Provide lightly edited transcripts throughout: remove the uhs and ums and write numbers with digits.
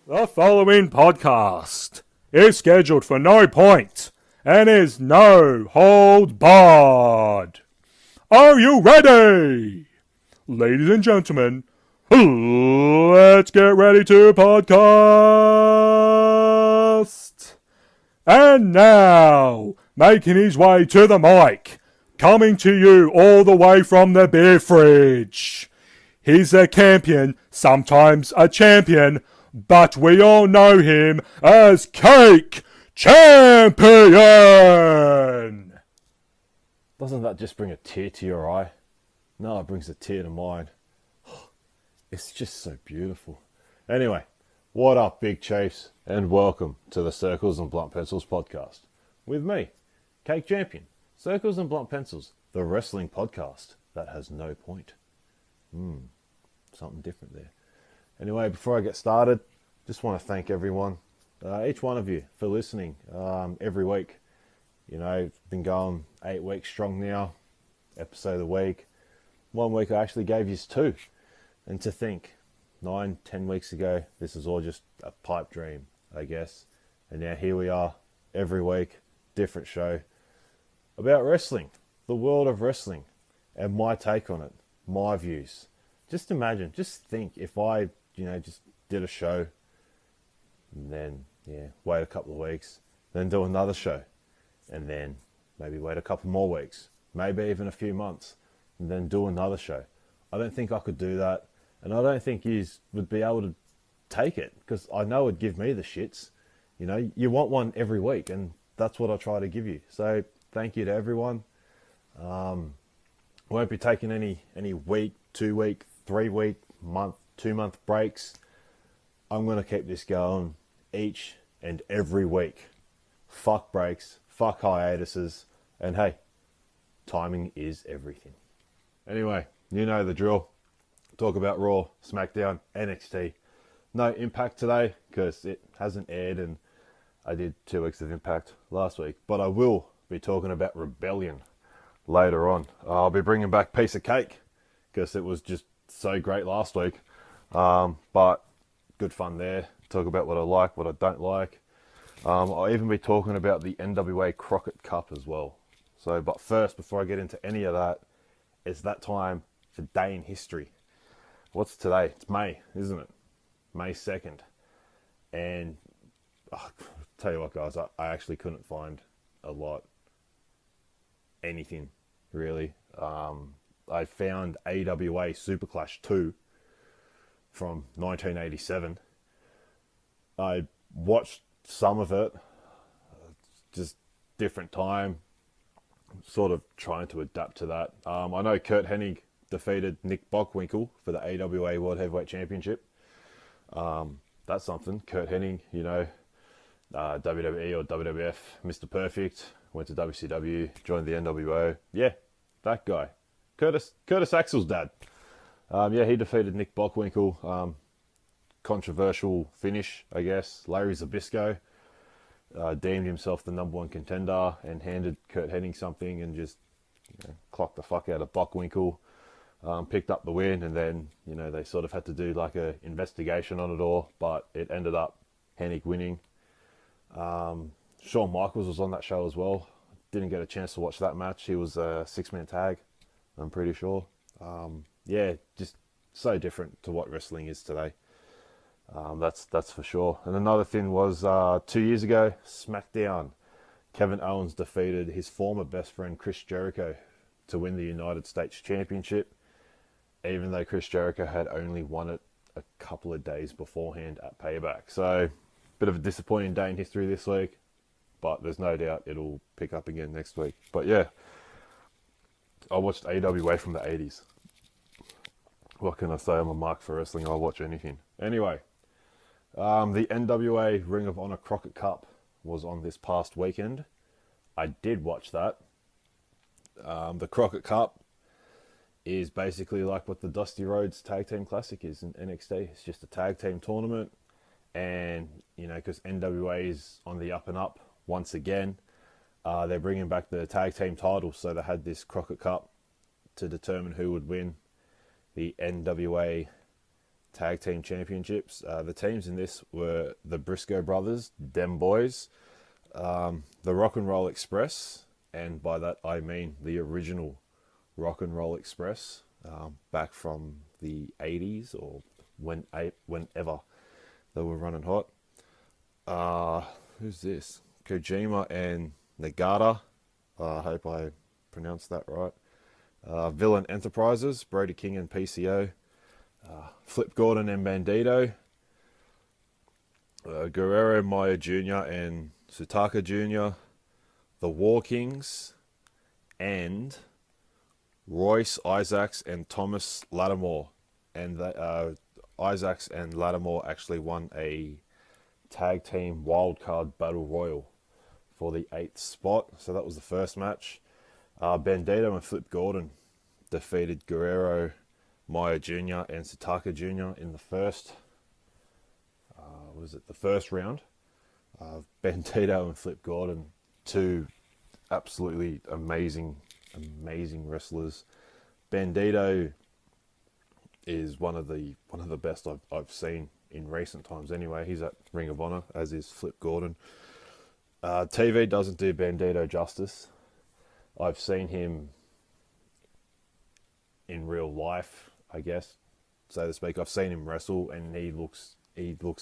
The following podcast is scheduled for no point and is no hold barred. Are you ready? Ladies and gentlemen, let's get ready to podcast. And now, making his way to the mic, coming to you all the way from the beer fridge. He's a campion, sometimes a champion, but we all know him as Cake Champion! Doesn't that just bring a tear to your eye? No, it brings a tear to mine. It's just so beautiful. Anyway, what up, Big Chiefs, and welcome to the Circles and Blunt Pencils podcast. With me, Cake Champion, Circles and Blunt Pencils, the wrestling podcast that has no point. Something different there. Anyway, before I get started, just want to thank everyone, each one of you, for listening every week. You know, been going 8 weeks strong now, episode a week. 1 week I actually gave you 2. And to think, 9-10 weeks ago, this was all just a pipe dream, I guess. And now here we are, every week, different show, about wrestling, the world of wrestling, and my take on it, my views. Just imagine, just think if I, just did a show and then, wait a couple of weeks, then do another show and then maybe wait a couple more weeks, maybe even a few months and then do another show. I don't think I could do that, and I don't think you would be able to take it because I know it'd give me the shits. You want one every week, and that's what I try to give you. So thank you to everyone. Won't be taking any week, 2 week, 3 week, month, 2 month breaks. I'm going to keep this going each and every week. Fuck breaks, fuck hiatuses, and hey, timing is everything. Anyway, you know the drill. Talk about Raw, SmackDown, NXT. No Impact today because it hasn't aired, and I did 2 weeks of Impact last week. But I will be talking about Rebellion later on. I'll be bringing back Piece of Cake because it was just so great last week. But good fun there. Talk about what I like, what I don't like. I'll even be talking about the NWA Crockett Cup as well. So, but first, before I get into any of that, it's that time for Day in History. What's today? It's May, isn't it? May 2nd. And tell you what, guys, I actually couldn't find a lot, anything really. I found AWA Super Clash 2 from 1987. I watched some of it, just different time, sort of trying to adapt to that. I know Kurt Hennig defeated Nick Bockwinkel for the AWA World Heavyweight Championship. That's something. Kurt Hennig, WWE or WWF, Mr. Perfect, went to WCW, joined the NWO. Yeah, that guy. Curtis Axel's dad. He defeated Nick Bockwinkel. Controversial finish, I guess. Larry Zbyszko deemed himself the number 1 contender and handed Kurt Hennig something and just clocked the fuck out of Bockwinkel. Picked up the win, and then they sort of had to do like a investigation on it all, but it ended up Hennig winning. Shawn Michaels was on that show as well. Didn't get a chance to watch that match. He was a 6-man tag, I'm pretty sure. Just so different to what wrestling is today. That's for sure. And another thing was 2 years ago, SmackDown. Kevin Owens defeated his former best friend Chris Jericho to win the United States Championship, even though Chris Jericho had only won it a couple of days beforehand at Payback. So, bit of a disappointing day in history this week, but there's no doubt it'll pick up again next week. But yeah, I watched AWA from the 80s. What can I say? I'm a mark for wrestling. I'll watch anything. Anyway, the NWA Ring of Honor Crockett Cup was on this past weekend. I did watch that. The Crockett Cup is basically like what the Dusty Rhodes Tag Team Classic is in NXT. It's just a tag team tournament. And, because NWA is on the up and up once again, they're bringing back the tag team titles. So they had this Crockett Cup to determine who would win the NWA Tag Team Championships. The teams in this were the Briscoe brothers, them boys, the Rock and Roll Express, and by that I mean the original Rock and Roll Express, back from the 80s or whenever they were running hot. Who's this? Kojima and Nagata. I hope I pronounced that right. Villain Enterprises, Brody King and PCO. Flip Gordon and Bandito. Guerrero Maya Jr. and Sutaka Jr. The War Kings. And Royce Isaacs and Thomas Lattimore. And Isaacs and Lattimore actually won a tag team wildcard battle royal for the 8th spot. So that was the first match. Bandito and Flip Gordon defeated Guerrero, Maya Jr. and Sutaka Jr. in the first round. Bandito and Flip Gordon, two absolutely amazing wrestlers. Bandito is one of the best I've seen in recent times anyway. He's at Ring of Honor, as is Flip Gordon. TV doesn't do Bandito justice. I've seen him in real life, I guess, so to speak. I've seen him wrestle, and he looks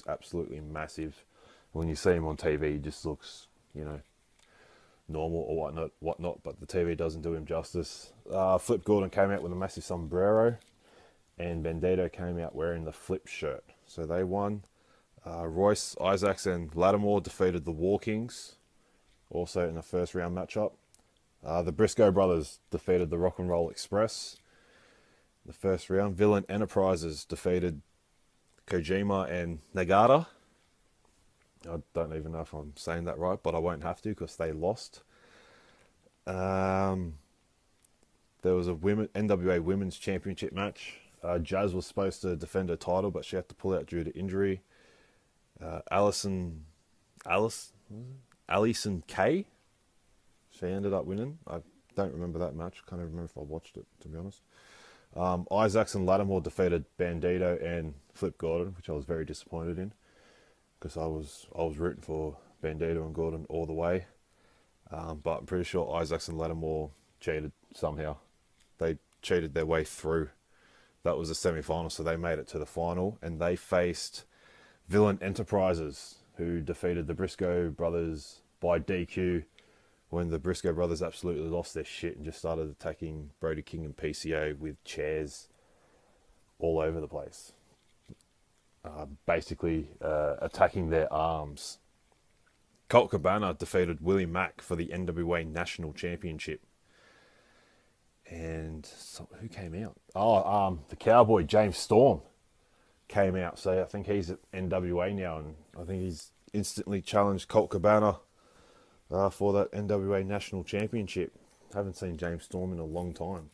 absolutely massive. When you see him on TV, he just looks, normal or whatnot. But the TV doesn't do him justice. Flip Gordon came out with a massive sombrero, and Bandito came out wearing the Flip shirt. So they won. Royce Isaacs and Lattimore defeated the War Kings, also in the first round matchup. The Briscoe brothers defeated the Rock and Roll Express in the first round. Villain Enterprises defeated Kojima and Nagata. I don't even know if I'm saying that right, but I won't have to because they lost. There was a NWA Women's Championship match. Jazz was supposed to defend her title, but she had to pull out due to injury. Allison Kay, she ended up winning. I don't remember that match. Can't even remember if I watched it, to be honest. Isaacs and Lattimore defeated Bandito and Flip Gordon, which I was very disappointed in, because I was rooting for Bandito and Gordon all the way. But I'm pretty sure Isaacs and Lattimore cheated somehow. They cheated their way through. That was the semi-final, so they made it to the final, and they faced Villain Enterprises, who defeated the Briscoe brothers by DQ when the Briscoe brothers absolutely lost their shit and just started attacking Brody King and PCO with chairs all over the place. Basically attacking their arms. Colt Cabana defeated Willie Mack for the NWA National Championship. And who came out? The Cowboy, James Storm, came out. So I think he's at NWA now, and I think he's instantly challenged Colt Cabana for that NWA National Championship. Haven't seen James Storm in a long time.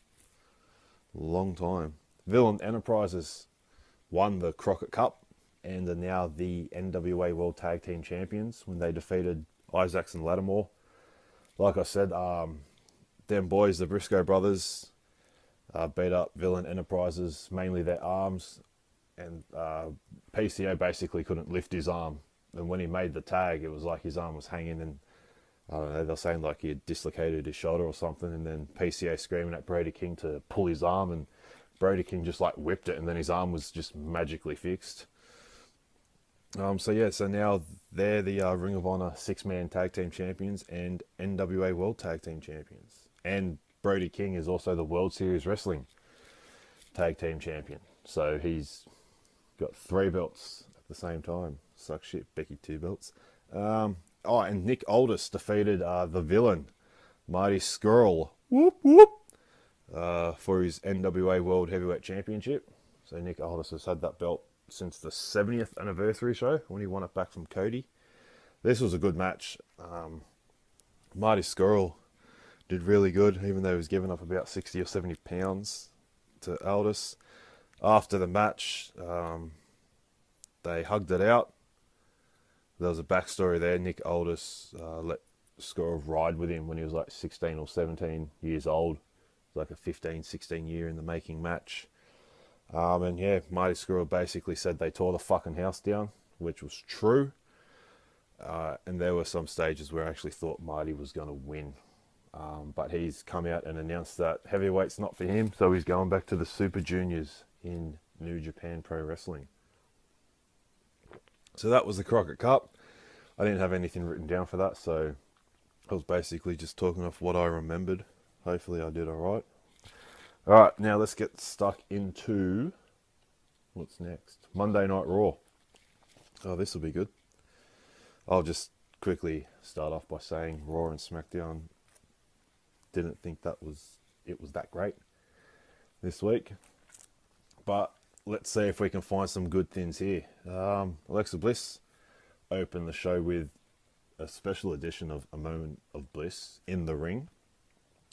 Villain Enterprises won the Crockett Cup and are now the NWA World Tag Team Champions when they defeated Isaacs and Lattimore. Like I said, them boys, the Briscoe brothers, beat up Villain Enterprises, mainly their arms, and PCO basically couldn't lift his arm. And when he made the tag, it was like his arm was hanging, and I don't know, they're saying like he had dislocated his shoulder or something, and then PCO screaming at Brody King to pull his arm, and Brody King just like whipped it, and then his arm was just magically fixed. So now they're the Ring of Honor 6-man tag team champions and NWA World Tag Team Champions. And Brody King is also the World Series Wrestling tag team champion. So he's got 3 belts at the same time. Suck shit, Becky 2 belts. And Nick Aldis defeated the Villain, Marty Scurll, for his NWA World Heavyweight Championship. So Nick Aldis has had that belt since the 70th anniversary show when he won it back from Cody. This was a good match. Marty Scurll did really good, even though he was giving up about 60 or 70 pounds to Aldis. After the match, they hugged it out. There was a backstory there. Nick Aldis let Scurll ride with him when he was like 16 or 17 years old. It was like a 15, 16 year in the making match. And yeah, Marty Scurll basically said they tore the fucking house down, which was true. And there were some stages where I actually thought Marty was going to win. But he's come out and announced that heavyweight's not for him, so he's going back to the Super Juniors in New Japan Pro Wrestling. So that was the Crockett Cup. I didn't have anything written down for that, so I was basically just talking off what I remembered. Hopefully I did alright. Alright, now let's get stuck into what's next. Monday Night Raw. Oh, this will be good. I'll just quickly start off by saying Raw and SmackDown didn't think it was that great this week. But let's see if we can find some good things here. Alexa Bliss opened the show with a special edition of A Moment of Bliss in the ring,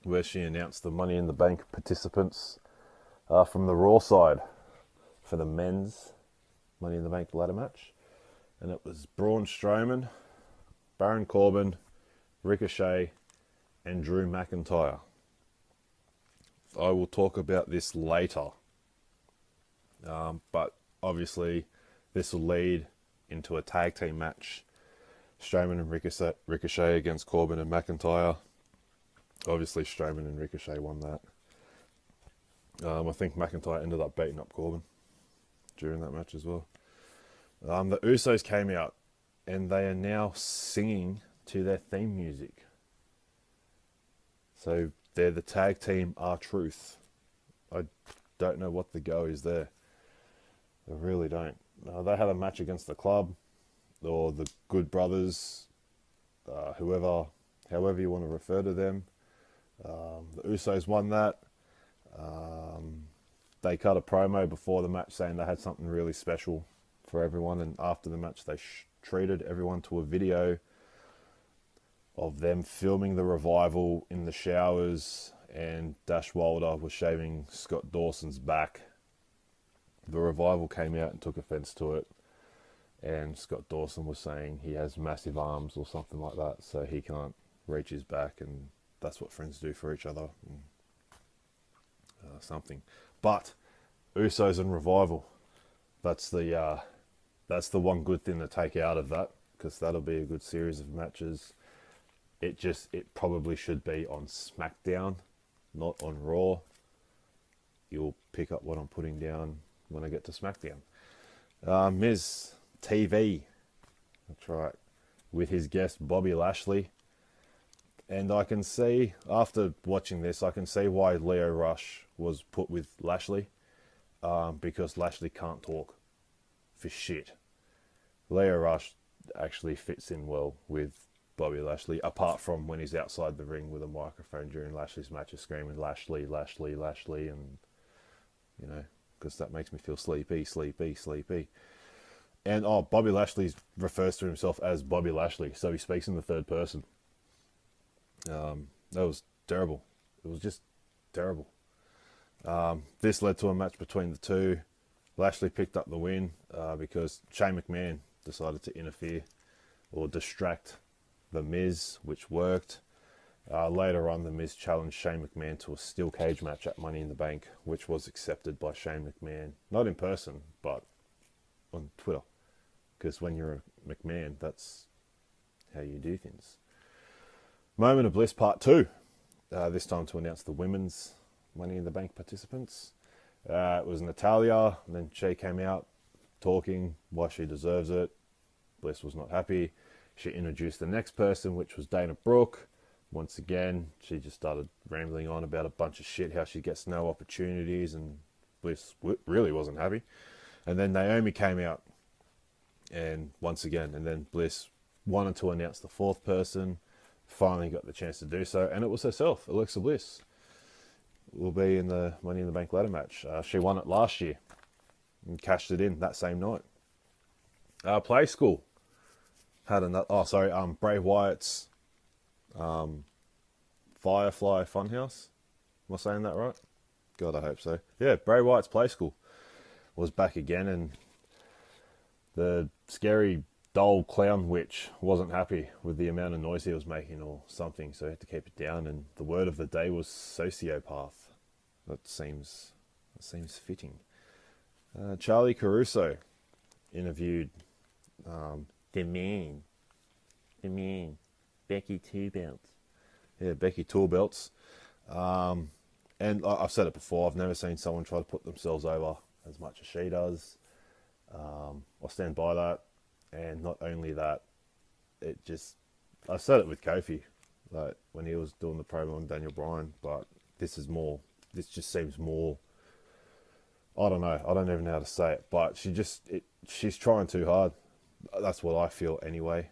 where she announced the Money in the Bank participants from the Raw side for the men's Money in the Bank ladder match. And it was Braun Strowman, Baron Corbin, Ricochet, and Drew McIntyre. I will talk about this later. But obviously this will lead into a tag team match. Strowman and Ricochet against Corbin and McIntyre. Obviously Strowman and Ricochet won that. I think McIntyre ended up beating up Corbin during that match as well. The Usos came out and they are now singing to their theme music. So they're the tag team R-Truth. I don't know what the go is there. I really don't. They had a match against the Club or the Good Brothers, however you want to refer to them. The Usos won that. They cut a promo before the match saying they had something really special for everyone, and after the match they treated everyone to a video of them filming the Revival in the showers, and Dash Wilder was shaving Scott Dawson's back. The Revival came out and took offense to it, and Scott Dawson was saying he has massive arms or something like that, so he can't reach his back, and that's what friends do for each other. Something. But Usos and Revival, that's the one good thing to take out of that, because that'll be a good series of matches. It probably should be on SmackDown, not on Raw. You'll pick up what I'm putting down when I get to SmackDown. Miz TV, that's right, with his guest Bobby Lashley. And I can see, after watching this, I can see why Leo Rush was put with Lashley, because Lashley can't talk for shit. Leo Rush actually fits in well with Bobby Lashley, apart from when he's outside the ring with a microphone during Lashley's matches screaming Lashley, Lashley, Lashley, and, you know, because that makes me feel sleepy, sleepy, sleepy. And, Bobby Lashley refers to himself as Bobby Lashley, so he speaks in the third person. That was terrible. It was just terrible. This led to a match between the two. Lashley picked up the win because Shane McMahon decided to interfere or distract The Miz, which worked. Later on, The Miz challenged Shane McMahon to a steel cage match at Money in the Bank, which was accepted by Shane McMahon. Not in person, but on Twitter. Because when you're a McMahon, that's how you do things. Moment of Bliss Part 2. This time to announce the women's Money in the Bank participants. It was Natalya, and then she came out talking why she deserves it. Bliss was not happy. She introduced the next person, which was Dana Brooke. Once again, she just started rambling on about a bunch of shit, how she gets no opportunities, and Bliss really wasn't happy. And then Naomi came out, and once again, and then Bliss wanted to announce the fourth person, finally got the chance to do so, and it was herself, Alexa Bliss. Will be in the Money in the Bank ladder match. She won it last year and cashed it in that same night. Play School had another. Bray Wyatt's Firefly Funhouse. Am I saying that right? God, I hope so. Yeah, Bray Wyatt's Play School was back again, and the scary doll clown witch wasn't happy with the amount of noise he was making or something, so he had to keep it down, and the word of the day was sociopath. That seems fitting. Charlie Caruso interviewed the man, Becky Two Belts. Yeah, Becky Two Belts. And I've said it before, I've never seen someone try to put themselves over as much as she does. I stand by that. And not only that, I said it with Kofi, like when he was doing the promo on Daniel Bryan, but this just seems more, I don't know, I don't even know how to say it, but she's trying too hard. That's what I feel anyway.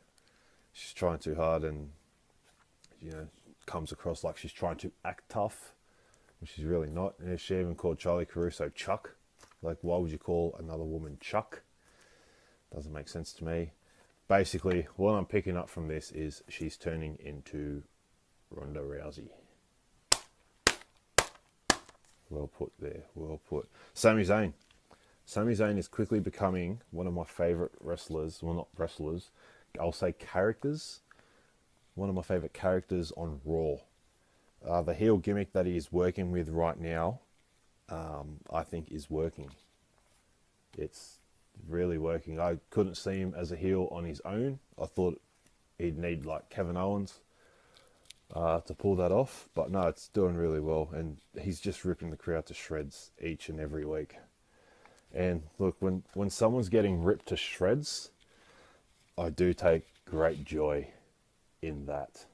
She's trying too hard and, comes across like she's trying to act tough, which she's really not. And she even called Charlie Caruso Chuck. Like, why would you call another woman Chuck? Doesn't make sense to me. Basically, what I'm picking up from this is she's turning into Ronda Rousey. Well put there, well put. Sami Zayn. Sami Zayn is quickly becoming one of my favourite wrestlers. Well, not wrestlers. I'll say characters. One of my favourite characters on Raw. The heel gimmick that he is working with right now, I think is working. It's really working. I couldn't see him as a heel on his own. I thought he'd need like Kevin Owens to pull that off, but no, it's doing really well, and he's just ripping the crowd to shreds each and every week. And look, when someone's getting ripped to shreds, I do take great joy in that.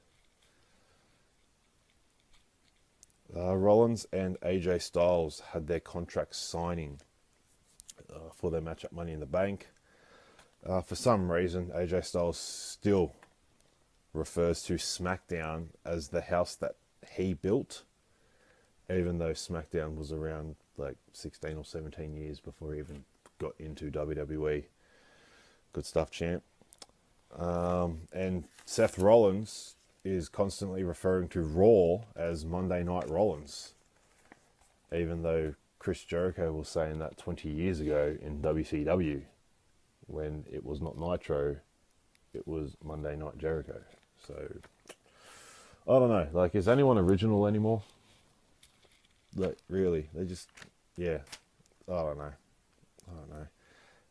Rollins and AJ Styles had their contract signing for their match at Money in the Bank. For some reason, AJ Styles still refers to SmackDown as the house that he built, even though SmackDown was around like 16 or 17 years before he even got into WWE. Good stuff, champ. And Seth Rollins is constantly referring to Raw as Monday Night Rollins, even though Chris Jericho was saying that 20 years ago in WCW, when it was not Nitro, it was Monday Night Jericho. So, I don't know, like, is anyone original anymore? Like, really, they just, yeah, I don't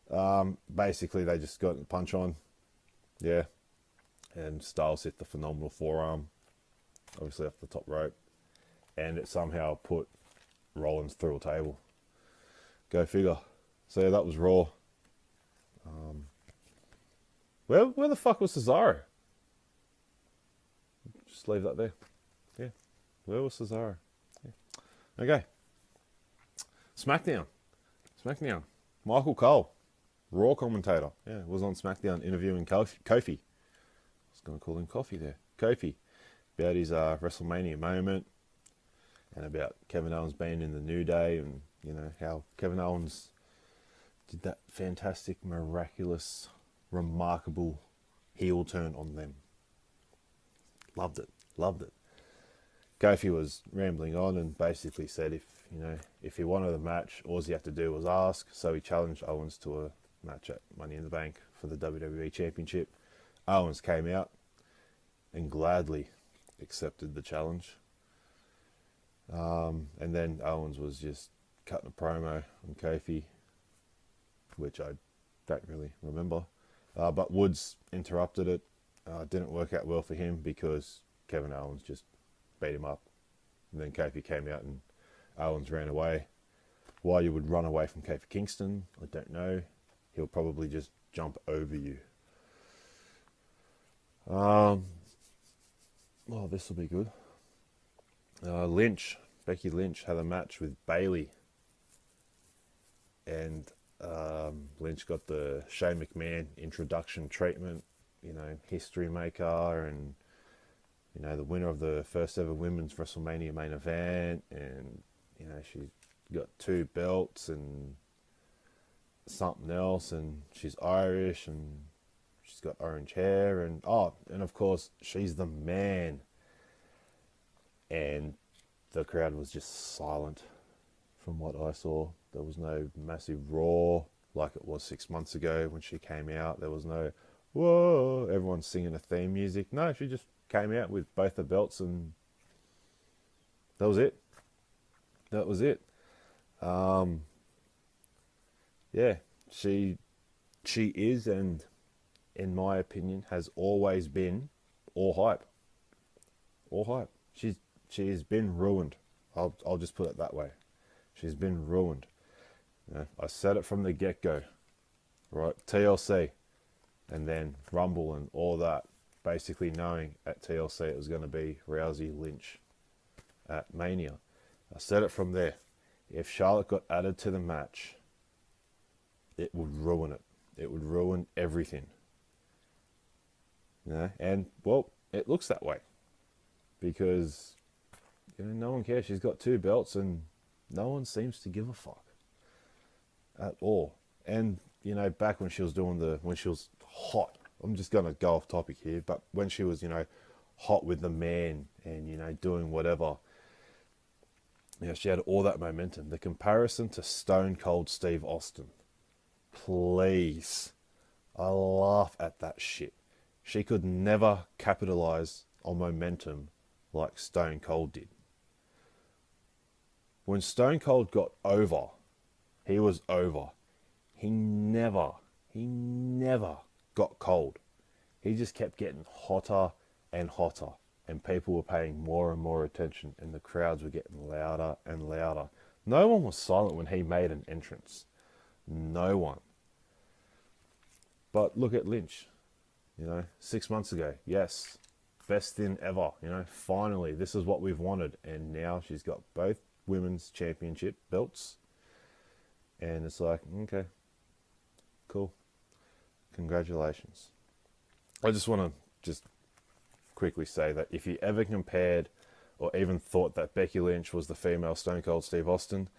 know. Basically, they just got the punch on, yeah, and Styles hit the phenomenal forearm, obviously off the top rope, and it somehow put Rollins through a table. Go figure. So yeah, that was Raw. Where the fuck was Cesaro? Just leave that there. Yeah. Where was Cesaro? Yeah. Okay. SmackDown. Michael Cole, Raw commentator. Yeah, was on SmackDown interviewing Kofi. I was going to call him Coffee there. Kofi. About his WrestleMania moment. And about Kevin Owens being in the New Day, and how Kevin Owens did that fantastic, miraculous, remarkable heel turn on them. Loved it. Kofi was rambling on and basically said if he wanted a match, all he had to do was ask. So he challenged Owens to a match at Money in the Bank for the WWE Championship. Owens came out and gladly accepted the challenge. And then Owens was just cutting a promo on Kofi, which I don't really remember. But Woods interrupted it. Didn't work out well for him because Kevin Owens just beat him up. And then Kofi came out and Owens ran away. Why you would run away from Kofi Kingston, I don't know. He'll probably just jump over you. Well, this will be good. Becky Lynch had a match with Bayley, and Lynch got the Shane McMahon introduction treatment, history maker, and the winner of the first ever women's WrestleMania main event, and she's got 2 belts and something else, and she's Irish, and she's got orange hair, and of course she's the man. And the crowd was just silent from what I saw. There was no massive roar like it was 6 months ago when she came out. There was no, whoa, everyone's singing a theme music. No, she just came out with both the belts, and that was it. yeah, she is, and in my opinion, has always been all hype. All hype. She has been ruined. I'll just put it that way. She's been ruined. You know, I said it from the get-go. Right, TLC, and then Rumble and all that. Basically knowing at TLC it was going to be Rousey Lynch at Mania. I said it from there. If Charlotte got added to the match, it would ruin it. It would ruin everything. You know? And, well, it looks that way. Because, you know, no one cares. She's got 2 belts and no one seems to give a fuck. At all. And, you know, back when she was when she was hot, I'm just going to go off topic here, but when she was, you know, hot with the man and, you know, doing whatever, you know, she had all that momentum. The comparison to Stone Cold Steve Austin. Please. I laugh at that shit. She could never capitalize on momentum like Stone Cold did. When Stone Cold got over, he was over. He never got cold. He just kept getting hotter and hotter, and people were paying more and more attention, and the crowds were getting louder and louder. No one was silent when he made an entrance. No one. But look at Lynch. You know, 6 months ago, yes, best thing ever. You know, finally, this is what we've wanted, and now she's got both women's championship belts, and it's like, okay, cool, congratulations. I just want to just quickly say that if you ever compared or even thought that Becky Lynch was the female Stone Cold Steve Austin,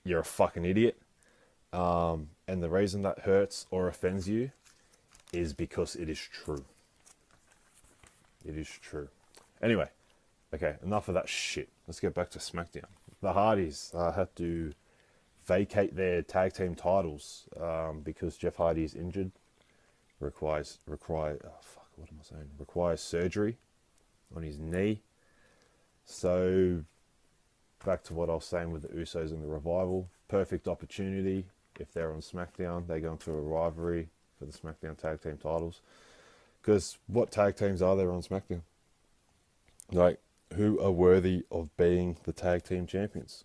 you're a fucking idiot. And the reason that hurts or offends you is because it is true. It is true. Anyway, okay, enough of that shit. Let's get back to SmackDown. The Hardys had to vacate their tag team titles because Jeff Hardy is injured. Requires surgery on his knee. So back to what I was saying with the Usos and the Revival. Perfect opportunity. If they're on SmackDown, they go into a rivalry for the SmackDown tag team titles. Because what tag teams are there on SmackDown? Like, who are worthy of being the tag team champions?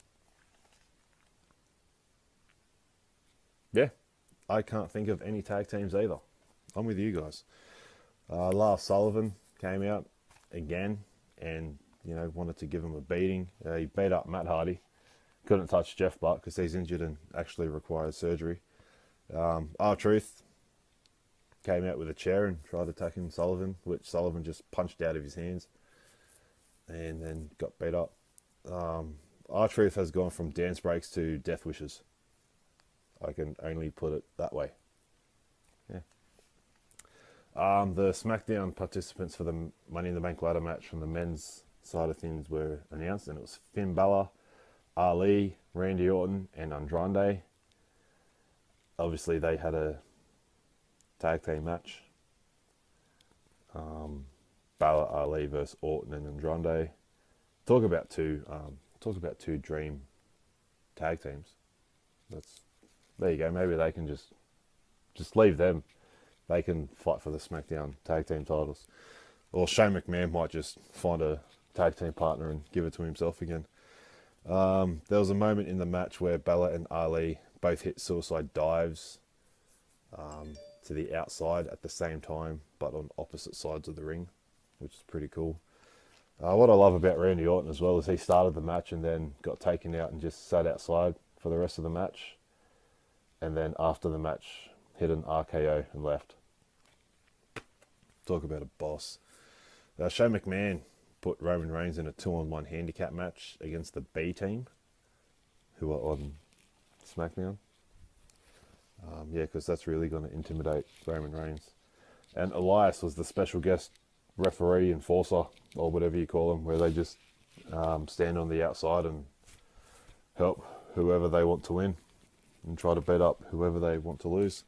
Yeah, I can't think of any tag teams either. I'm with you guys. Lars Sullivan came out again and, you know, wanted to give him a beating. He beat up Matt Hardy. Couldn't touch Jeff Buck because he's injured and actually requires surgery. R-Truth came out with a chair and tried attacking Sullivan, which Sullivan just punched out of his hands and then got beat up. R-Truth has gone from dance breaks to death wishes. I can only put it that way. Yeah. The SmackDown participants for the Money in the Bank ladder match from the men's side of things were announced, and it was Finn Balor, Ali, Randy Orton, and Andrade. Obviously, they had a tag team match. Balor, Ali versus Orton and Andrade. Talk about two dream tag teams. There you go. Maybe they can just leave them. They can fight for the SmackDown tag team titles. Or Shane McMahon might just find a tag team partner and give it to himself again. There was a moment in the match where Balor and Ali both hit suicide dives to the outside at the same time, but on opposite sides of the ring, which is pretty cool. What I love about Randy Orton as well is he started the match and then got taken out and just sat outside for the rest of the match. And then after the match, hit an RKO and left. Talk about a boss. Shane McMahon put Roman Reigns in a 2-on-1 handicap match against the B team, who are on SmackDown. Yeah, because that's really going to intimidate Roman Reigns. And Elias was the special guest referee, enforcer, or whatever you call them, where they just stand on the outside and help whoever they want to win and try to beat up whoever they want to lose.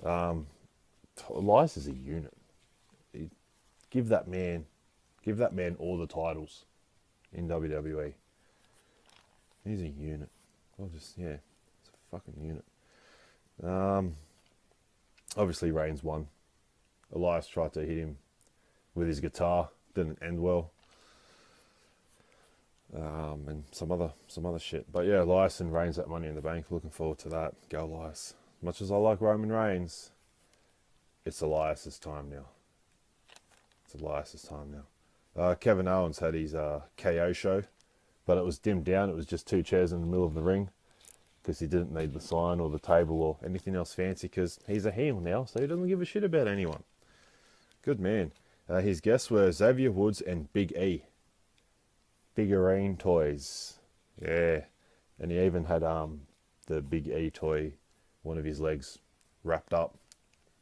Elias is a unit. Give that man all the titles in WWE. He's a unit. It's a fucking unit. Obviously, Reigns won. Elias tried to hit him with his guitar, didn't end well. And some other shit. But yeah, Elias and Reigns at Money in the Bank. Looking forward to that. Go Elias. As much as I like Roman Reigns, it's Elias's time now. It's Elias's time now. Kevin Owens had his KO show, but it was dimmed down. It was just 2 chairs in the middle of the ring because he didn't need the sign or the table or anything else fancy because he's a heel now, so he doesn't give a shit about anyone. Good man. His guests were Xavier Woods and Big E. Figurine toys. Yeah. And he even had the Big E toy, one of his legs, wrapped up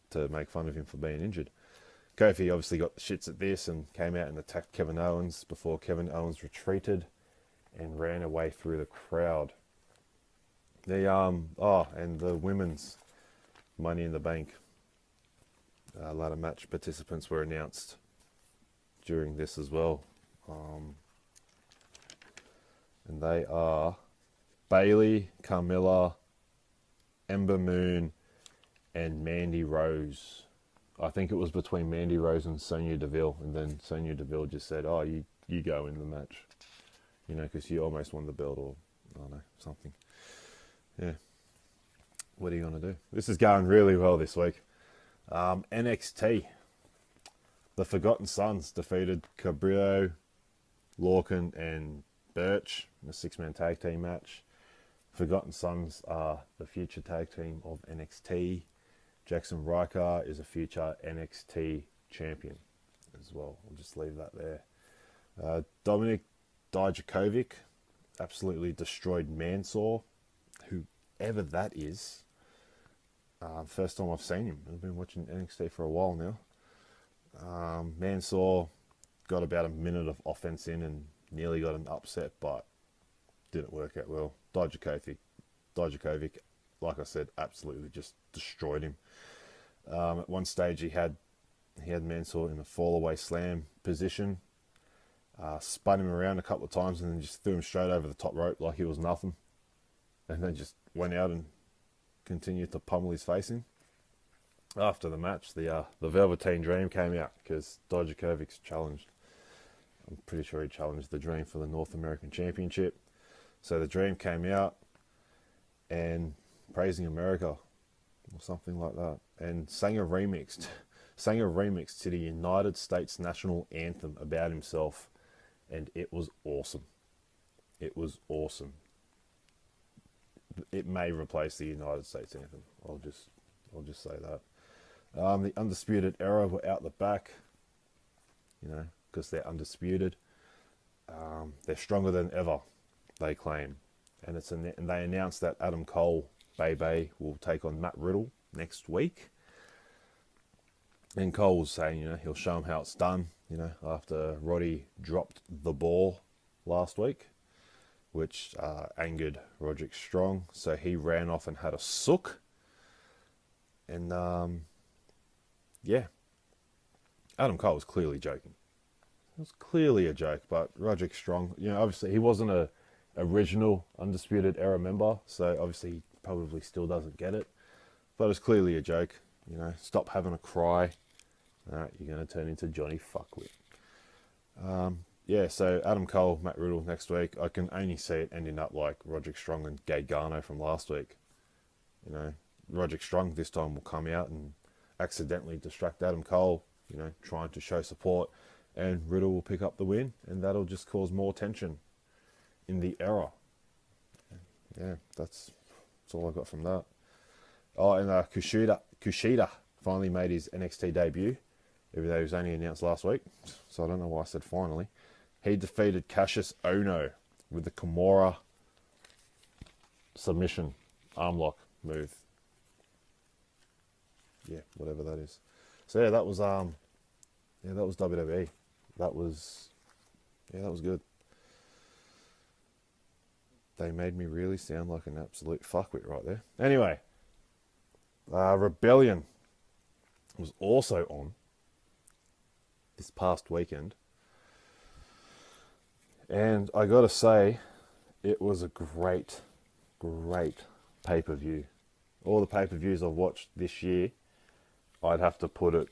to make fun of him for being injured. Kofi obviously got the shits at this and came out and attacked Kevin Owens before Kevin Owens retreated and ran away through the crowd. And the women's Money in the Bank ladder match participants were announced during this as well. And they are Bayley, Carmella, Ember Moon, and Mandy Rose. I think it was between Mandy Rose and Sonya Deville, and then Sonya Deville just said, "Oh, you go in the match," you know, because you almost won the belt, or I don't know, something. Yeah. What are you gonna do? This is going really well this week. NXT. The Forgotten Sons defeated Cabrillo, Lorcan, and Birch in a 6-man tag team match. Forgotten Sons are the future tag team of NXT. Jackson Riker is a future NXT champion as well. We'll just leave that there. Dominic Dijakovic absolutely destroyed Mansoor, whoever that is. First time I've seen him. I've been watching NXT for a while now. Mansoor got about a minute of offense in and nearly got an upset, but didn't work out well. Dijakovic, like I said, absolutely just destroyed him. At one stage, he had Mansoor in a fall-away slam position, spun him around a couple of times, and then just threw him straight over the top rope like he was nothing, and then just went out and continued to pummel his face in. After the match, the Velveteen Dream came out because Dijakovic's challenged. I'm pretty sure he challenged the Dream for the North American Championship. So the Dream came out and praising America or something like that, and sang a remix to the United States national anthem about himself, and it was awesome. It was awesome. It may replace the United States anthem. I'll just say that. The Undisputed Era were out the back, you know, because they're undisputed. They're stronger than ever, they claim. And they announced that Adam Cole, Bay, will take on Matt Riddle next week. And Cole was saying, you know, he'll show him how it's done, you know, after Roddy dropped the ball last week, which angered Roderick Strong. So he ran off and had a sook. And, yeah, Adam Cole was clearly joking. It was clearly a joke, but Roderick Strong, you know, obviously he wasn't a original Undisputed Era member, so obviously he probably still doesn't get it. But it was clearly a joke, you know, stop having a cry. Alright, you're going to turn into Johnny Fuckwit. Yeah, so Adam Cole, Matt Riddle next week. I can only see it ending up like Roderick Strong and Gay Garno from last week. You know, Roderick Strong this time will come out and accidentally distract Adam Cole, you know, trying to show support, and Riddle will pick up the win, and that'll just cause more tension in the era. Yeah, that's all I got from that. Oh, and Kushida finally made his NXT debut, even though he was only announced last week, so I don't know why I said finally. He defeated Cassius Ohno with the Kimura submission armlock move. Yeah, whatever that is. So yeah, that was WWE. That was good. They made me really sound like an absolute fuckwit right there. Anyway, Rebellion was also on this past weekend. And I gotta say, it was a great pay-per-view. all the pay-per-views I've watched this year, I'd have to put it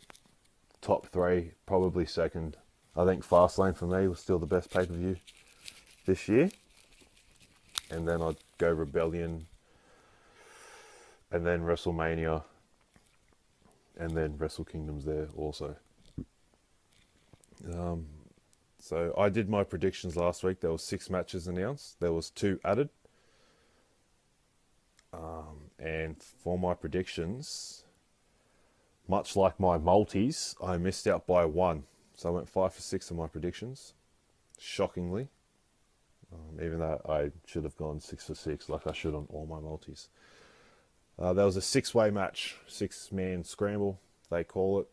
top 3, probably second. I think Fastlane for me was still the best pay-per-view this year. And then I'd go Rebellion, and then WrestleMania, and then Wrestle Kingdom's there also. So I did my predictions last week. There was 6 matches announced. There was 2 added. And for my predictions, much like my multis, I missed out by 1. So I went 5 for 6 on my predictions, shockingly. Even though I should have gone 6 for 6 like I should on all my multis. There was a 6-way match, 6-man scramble, they call it,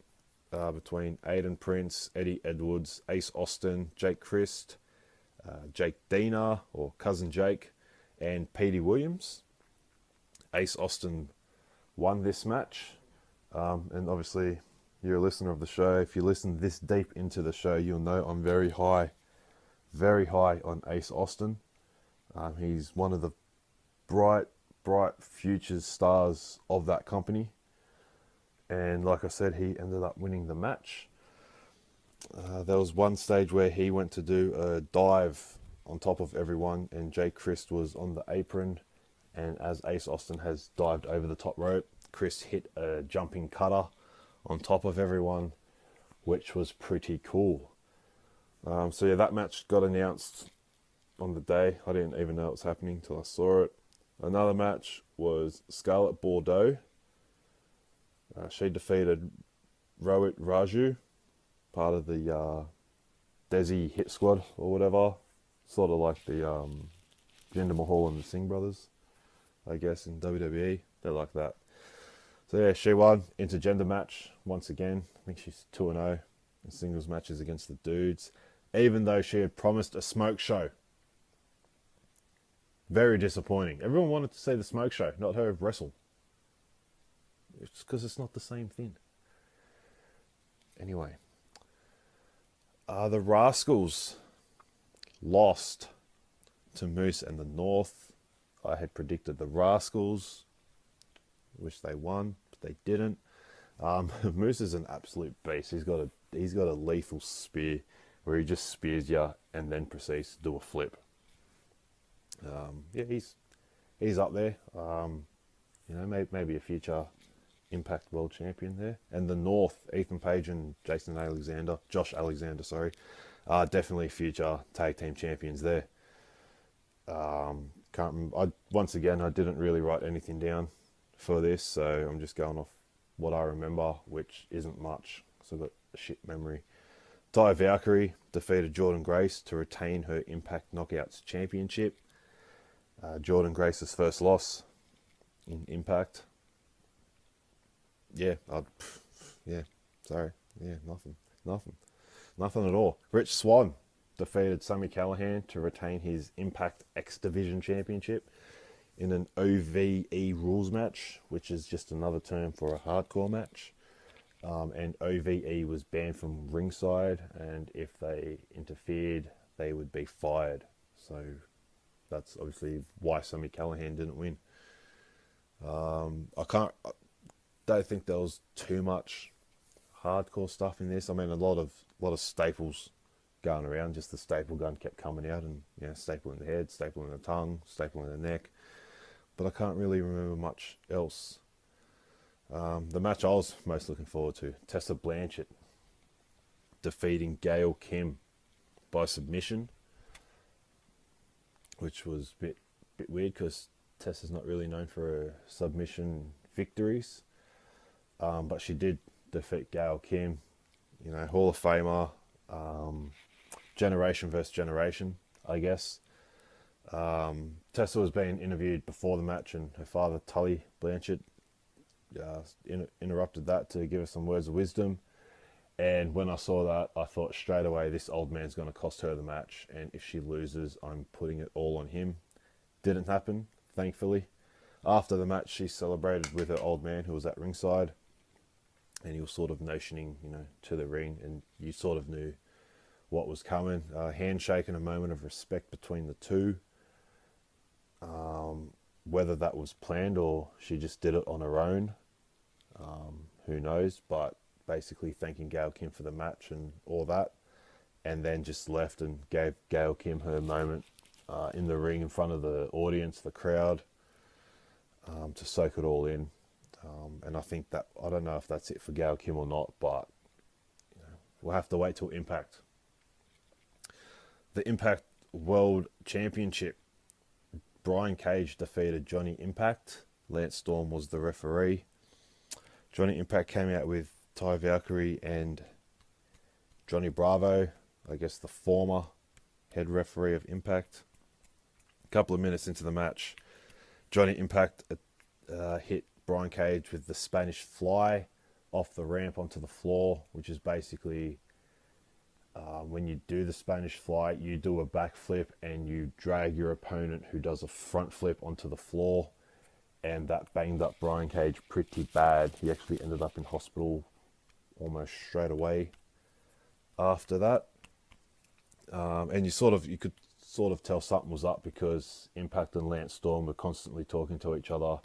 between Aiden Prince, Eddie Edwards, Ace Austin, Jake Christ, Jake Diener, or Cousin Jake, and Petey Williams. Ace Austin won this match, and obviously you're a listener of the show. If you listen this deep into the show, you'll know I'm very high on Ace Austin. He's one of the bright future stars of that company. And like I said, he ended up winning the match. There was one stage where he went to do a dive on top of everyone, and Jake Christ was on the apron. And as Ace Austin has dived over the top rope, Chris hit a jumping cutter on top of everyone, which was pretty cool. So yeah, that match got announced on the day. I didn't even know it was happening until I saw it. Another match was Scarlett Bordeaux. She defeated Rohit Raju, part of the Desi Hit Squad or whatever. Sort of like the Jinder Mahal and the Singh brothers, I guess, in WWE. They're like that. So yeah, she won. Intergender match once again. I think she's 2-0 in singles matches against the dudes, even though she had promised a smoke show. Very disappointing. Everyone wanted to see the smoke show, not her wrestle. It's because it's not the same thing. Anyway, the Rascals lost to Moose and the North. I had predicted the Rascals, which they won, but they didn't. Moose is an absolute beast. He's got a lethal spear where he just spears you and then proceeds to do a flip. Yeah, he's up there. Maybe a future Impact World Champion there. And the North, Ethan Page and Josh Alexander, definitely future tag team champions there. Can't remember. Once again, I didn't really write anything down for this, so I'm just going off what I remember, which isn't much, so I've got a shit memory. Ty Valkyrie defeated Jordan Grace to retain her Impact Knockouts Championship. Jordan Grace's first loss in Impact. Nothing at all. Rich Swann defeated Sami Callihan to retain his Impact X Division Championship in an OVE rules match, which is just another term for a hardcore match. And OVE was banned from ringside, and if they interfered, they would be fired. So that's obviously why Sami Callihan didn't win. I don't think there was too much hardcore stuff in this. I mean, a lot of staples going around. Just the staple gun kept coming out, and staple in the head, staple in the tongue, staple in the neck. But I can't really remember much else. The match I was most looking forward to, Tessa Blanchard defeating Gail Kim by submission, which was a bit weird because Tessa's not really known for her submission victories. But she did defeat Gail Kim, Hall of Famer, generation versus generation, I guess. Tessa was being interviewed before the match, and her father, Tully Blanchard, interrupted that to give her some words of wisdom. And when I saw that, I thought straight away, this old man's going to cost her the match, and if she loses, I'm putting it all on him. Didn't happen, thankfully. After the match, she celebrated with her old man who was at ringside, and he was sort of notioning, to the ring, and you sort of knew what was coming. Handshake and a moment of respect between the two. whether that was planned or she just did it on her own, who knows? But basically thanking Gail Kim for the match and all that, and then just left and gave Gail Kim her moment in the ring in front of the audience, the crowd, to soak it all in. And I think that, I don't know if that's it for Gail Kim or not, but we'll have to wait till Impact. The Impact World Championship. Brian Cage defeated Johnny Impact. Lance Storm was the referee. Johnny Impact came out with Ty Valkyrie and Johnny Bravo, I guess the former head referee of Impact. A couple of minutes into the match, Johnny Impact hit Brian Cage with the Spanish Fly off the ramp onto the floor, which is basically when you do the Spanish Fly, you do a backflip and you drag your opponent who does a front flip onto the floor, and that banged up Brian Cage pretty bad. He actually ended up in hospital almost straight away after that. And you could sort of tell something was up, because Impact and Lance Storm were constantly talking to each other.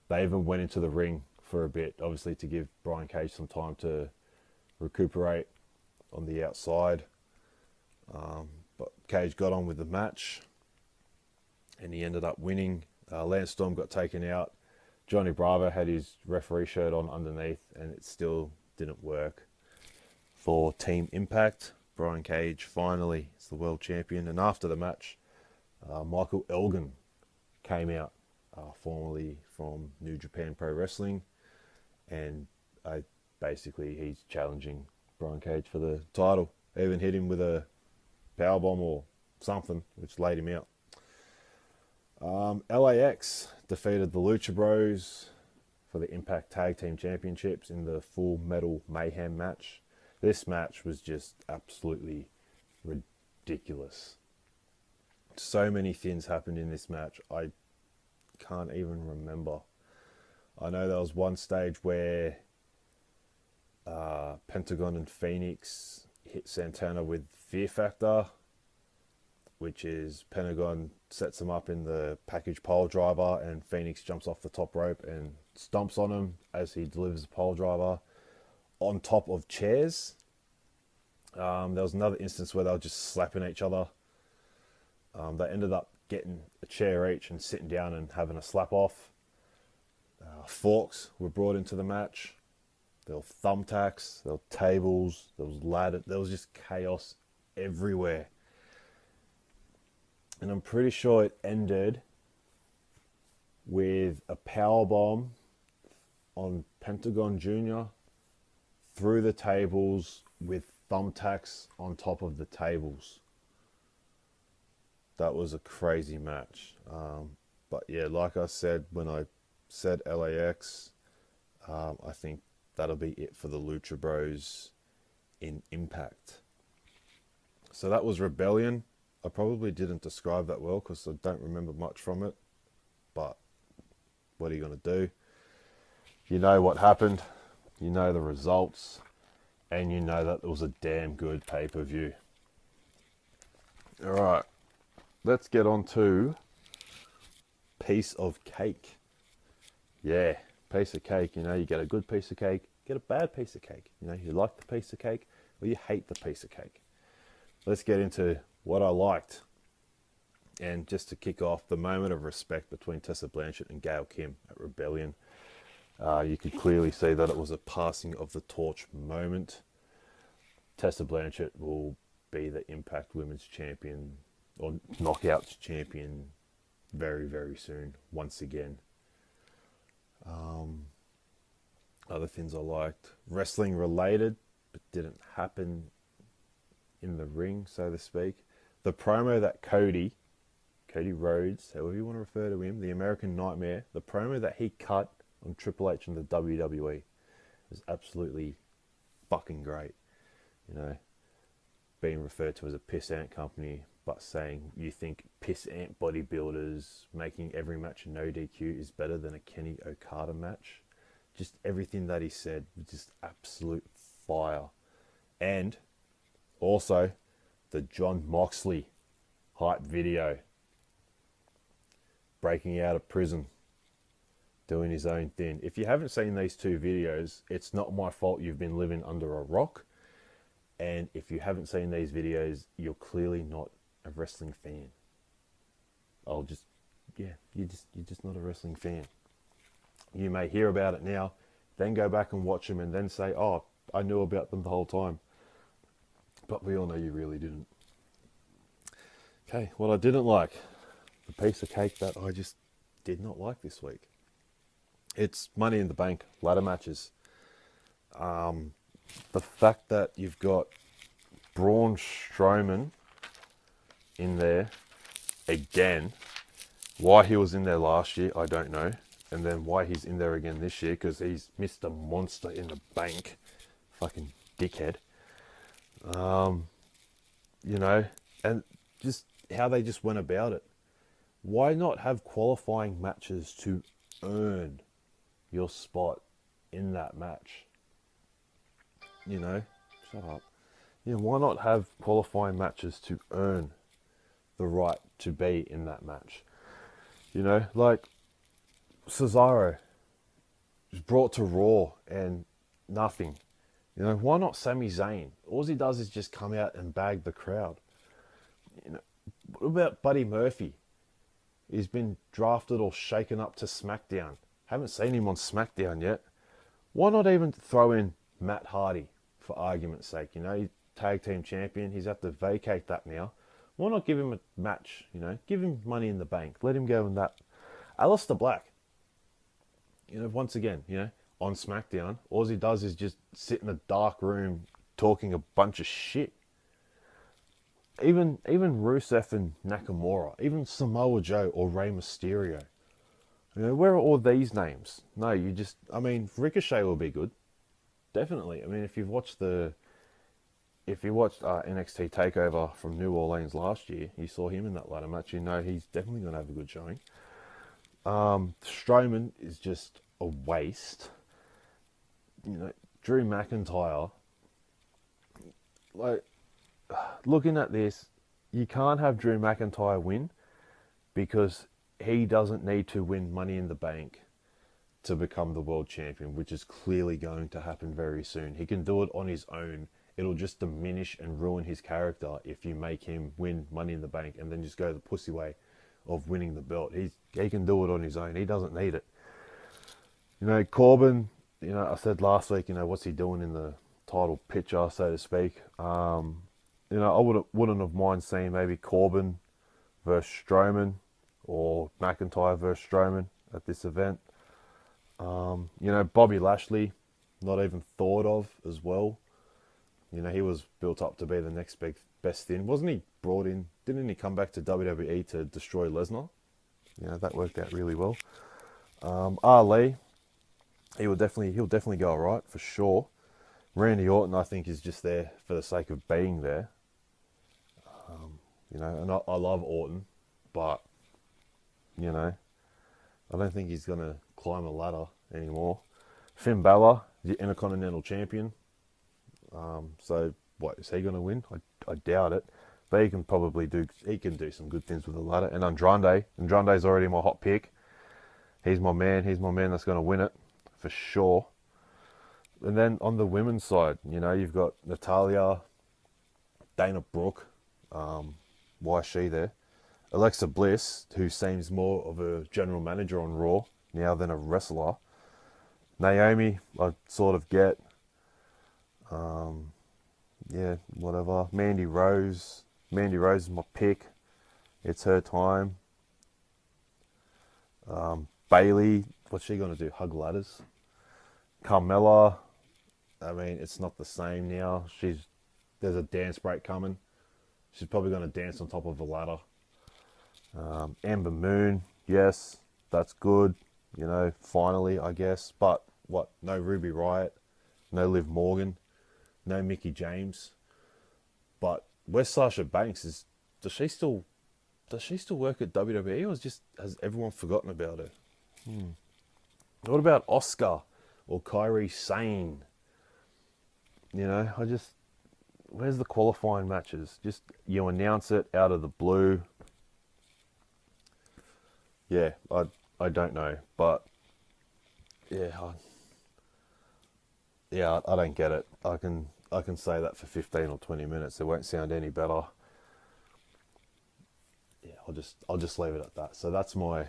They even went into the ring for a bit, obviously to give Brian Cage some time to recuperate on the outside. But Cage got on with the match and he ended up winning. Lance Storm got taken out. Johnny Bravo had his referee shirt on underneath, and it still didn't work for Team Impact. Brian Cage finally is the world champion. And after the match, Michael Elgin came out, formerly from New Japan Pro Wrestling, and basically he's challenging Brian Cage for the title. Even hit him with a powerbomb or something, which laid him out. LAX defeated the Lucha Bros for the Impact Tag Team Championships in the Full Metal Mayhem match. This match was just absolutely ridiculous. So many things happened in this match, I can't even remember. I know there was one stage where Pentagon and Phoenix hit Santana with Fear Factor, which is Pentagon sets him up in the package pole driver and Phoenix jumps off the top rope and stomps on him as he delivers the pole driver on top of chairs. There was another instance where they were just slapping each other. They ended up getting a chair each and sitting down and having a slap off. Forks were brought into the match. There were thumbtacks, there were tables, there was ladder, there was just chaos everywhere. And I'm pretty sure it ended with a powerbomb on Pentagon Jr. through the tables with thumbtacks on top of the tables. That was a crazy match. But yeah, like I said, when I said LAX, I think that'll be it for the Lucha Bros in Impact. So that was Rebellion. I probably didn't describe that well because I don't remember much from it. But what are you going to do? You know what happened. You know the results. And you know that it was a damn good pay-per-view. Alright. Let's get on to piece of cake. Yeah, piece of cake. You know, you get a good piece of cake, get a bad piece of cake. You know, you like the piece of cake or you hate the piece of cake. Let's get into what I liked. And just to kick off, the moment of respect between Tessa Blanchard and Gail Kim at Rebellion. You could clearly see that it was a passing of the torch moment. Tessa Blanchard will be the Impact Women's Champion or Knockouts Champion very, very soon, once again. Other things I liked. Wrestling related, but didn't happen in the ring, so to speak. The promo that Cody Rhodes, however you want to refer to him, the American Nightmare, the promo that he cut on Triple H and the WWE was absolutely fucking great. You know, being referred to as a pissant company, but saying you think pissant bodybuilders making every match a no DQ is better than a Kenny Okada match. Just everything that he said was just absolute fire. And also the John Moxley hype video. breaking out of prison, doing his own thing. If you haven't seen these two videos, it's not my fault you've been living under a rock. And if you haven't seen these videos, you're clearly not a wrestling fan. You're just not a wrestling fan. You may hear about it now, then go back and watch them and then say, oh, I knew about them the whole time. But we all know you really didn't. Okay, what I didn't like, the piece of cake that I just did not like this week. It's Money in the Bank ladder matches. The fact that you've got Braun Strowman in there again. Why he was in there last year, I don't know. And then why he's in there again this year, because he's Mr. Monster in the Bank. Fucking dickhead. You know, and just how they just went about it. Why not have qualifying matches to earn your spot in that match? You know, shut up. You know, why not have qualifying matches to earn the right to be in that match? You know, like Cesaro was brought to Raw and nothing. You know, why not Sami Zayn? All he does is just come out and bag the crowd. You know, what about Buddy Murphy? He's been drafted or shaken up to SmackDown. Haven't seen him on SmackDown yet. Why not even throw in Matt Hardy, for argument's sake? You know, he's tag team champion. He's had to vacate that now. Why not give him a match? You know, give him Money in the Bank. Let him go in that. Aleister Black. You know, once again, you know, on SmackDown, all he does is just sit in a dark room talking a bunch of shit. Even Rusev and Nakamura, even Samoa Joe or Rey Mysterio. You know, where are all these names? No, Ricochet will be good. Definitely. I mean, if you watched NXT TakeOver from New Orleans last year, you saw him in that ladder match. You know he's definitely going to have a good showing. Strowman is just a waste. You know, Drew McIntyre. Like, looking at this, you can't have Drew McIntyre win because he doesn't need to win Money in the Bank to become the world champion, which is clearly going to happen very soon. He can do it on his own. It'll just diminish and ruin his character if you make him win Money in the Bank and then just go the pussy way of winning the belt. He can do it on his own. He doesn't need it. You know, Corbin, you know, I said last week, you know, what's he doing in the title picture, so to speak. You know, I wouldn't have mind seeing maybe Corbin versus Strowman or McIntyre versus Strowman at this event. You know, Bobby Lashley, not even thought of as well. You know, he was built up to be the next best thing. Wasn't he brought in? Didn't he come back to WWE to destroy Lesnar? You know, that worked out really well. Ali, he'll definitely go alright for sure. Randy Orton, I think, is just there for the sake of being there. You know, and I love Orton, but you know, I don't think he's gonna climb a ladder anymore. Finn Balor, the Intercontinental Champion. So what is he gonna win? I doubt it, but he can do some good things with the ladder. And Andrande's already my hot pick. He's my man that's gonna win it for sure. And then on the women's side, you know, you've got Natalya, Dana Brooke. Why is she there? Alexa Bliss, who seems more of a general manager on Raw now than a wrestler. Naomi, I sort of get. Yeah, whatever. Mandy Rose is my pick. It's her time. Bailey, what's she gonna do? Hug ladders. Carmella, I mean, it's not the same now. There's a dance break coming. She's probably gonna dance on top of a ladder. Ember Moon, yes, that's good. You know, finally, I guess. But what? No Ruby Riott, no Liv Morgan, no Mickie James. But where's Sasha Banks? Does she still work at WWE, or has everyone forgotten about her? What about Asuka or Kairi Sane? You know, where's the qualifying matches? Just you announce it out of the blue. yeah, I don't know, but yeah, I don't get it. I can say that for 15 or 20 minutes. It won't sound any better. Yeah, I'll just leave it at that. So that's my,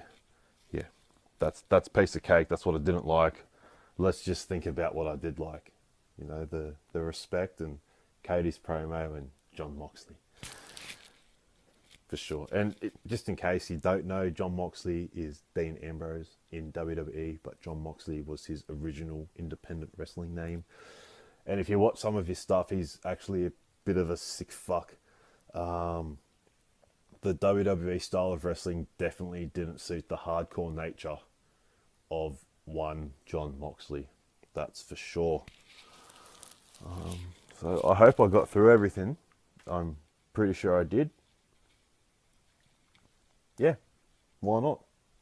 yeah, that's piece of cake. That's what I didn't like. Let's just think about what I did like. You know, the respect and Katie's promo and John Moxley. For sure. And just in case you don't know, John Moxley is Dean Ambrose in WWE, but John Moxley was his original independent wrestling name. And if you watch some of his stuff, he's actually a bit of a sick fuck. The WWE style of wrestling definitely didn't suit the hardcore nature of one John Moxley. That's for sure. So I hope I got through everything. I'm pretty sure I did. Yeah, why not?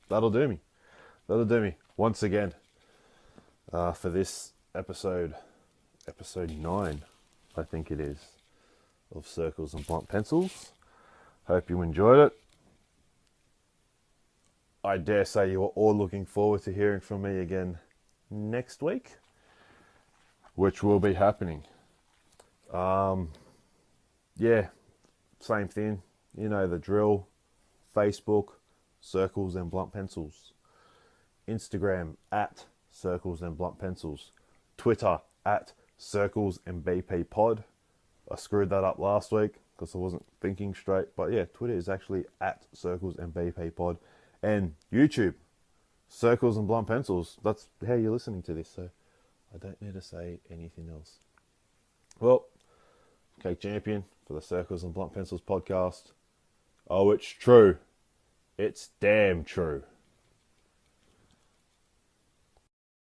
That'll do me. That'll do me. Once again, for this episode 9, I think it is, of Circles and Blunt Pencils. Hope you enjoyed it. I dare say you are all looking forward to hearing from me again next week, which will be happening. Yeah, same thing. You know the drill. Facebook, Circles and Blunt Pencils. Instagram, at Circles and Blunt Pencils. Twitter, at Circles and BP Pod. I screwed that up last week because I wasn't thinking straight. But yeah, Twitter is actually at Circles and BP Pod. And YouTube, Circles and Blunt Pencils. That's how you're listening to this, so I don't need to say anything else. Well, Cake Champion for the Circles and Blunt Pencils podcast. Oh, it's true. It's damn true.